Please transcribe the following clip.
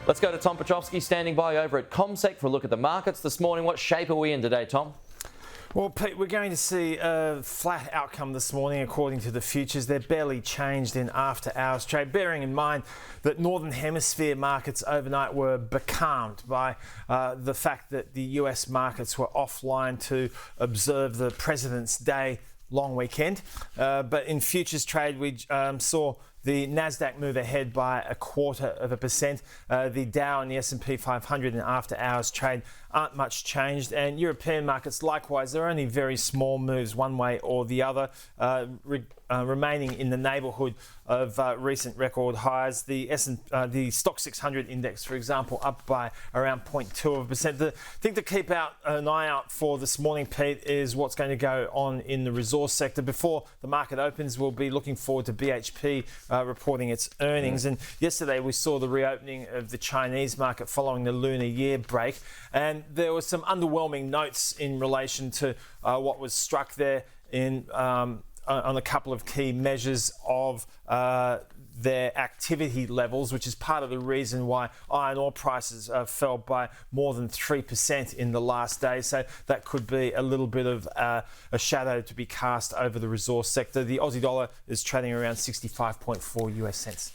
Let's go to Tom Piotrowski standing by over at CommSec for a look at the markets this morning. What shape are we in today, Tom? Well, Pete, we're going to see a flat outcome this morning according to the futures. They're barely changed in after-hours trade, bearing in mind that Northern Hemisphere markets overnight were becalmed by the fact that the US markets were offline to observe the President's Day long weekend. But in futures trade, we saw the Nasdaq move ahead by 0.25%. The Dow and the S&P 500 in after-hours trade aren't much changed, and European markets likewise. There are only very small moves one way or the other, remaining in the neighbourhood of recent record highs. The Stock 600 index, for example, up by around 0.2%. The thing to keep an eye out for this morning, Pete, is what's going to go on in the resource sector. Before the market opens, we'll be looking forward to BHP reporting its earnings. And yesterday we saw the reopening of the Chinese market following the Lunar Year break, and there were some underwhelming notes in relation to what was struck there on a couple of key measures of their activity levels, which is part of the reason why iron ore prices fell by more than 3% in the last day. So that could be a little bit of a shadow to be cast over the resource sector. The Aussie dollar is trading around 65.4 US cents.